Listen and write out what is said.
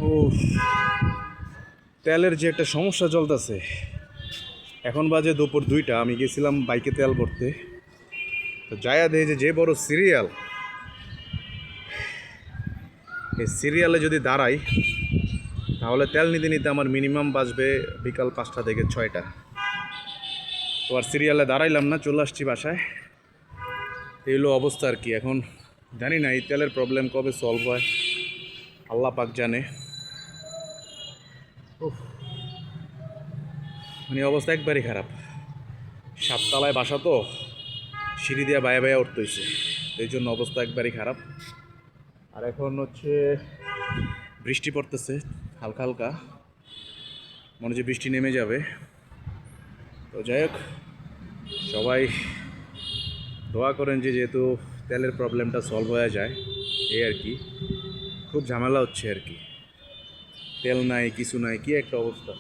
ও, তেলের যে একটা সমস্যা চলতেছে। এখন বাজে দুপুর 2টা, আমি গেছিলাম বাইকে তেল ভরতে। তো যায়া দেখি যে বড় সিরিয়াল, এই সিরিয়ালে যদি দাঁড়াই তাহলে তেল নিতে নিতে আমার মিনিমাম বাজবে বিকাল 5টা থেকে 6টা। তো আর সিরিয়ালে দাঁড়াইলাম না, চলে আসছি বাসায়। এই হলো অবস্থা আর কি। এখন জানি না এই তেলের প্রবলেম কবে সলভ হয়, আল্লাহ পাক জানে। উফ, মানে অবস্থা একবারই খারাপ। 7তলায় বাসা তো, সিঁড়ি দিয়ে বায়া বায়া উঠতে হয়েছে, এই জন্য অবস্থা একবারই খারাপ। আর এখন হচ্ছে বৃষ্টি পড়তেছে হালকা হালকা, মনে হচ্ছে বৃষ্টি নেমে যাবে। তো যাই হোক, সবাই দোয়া করেন যে যেহেতু তেলের প্রবলেমটা সলভ হয়ে যায়, এই আর কি। খুব ঝামেলা হচ্ছে আর কি, তেল নাই, কিছু নাই, কি একটা অবস্থা।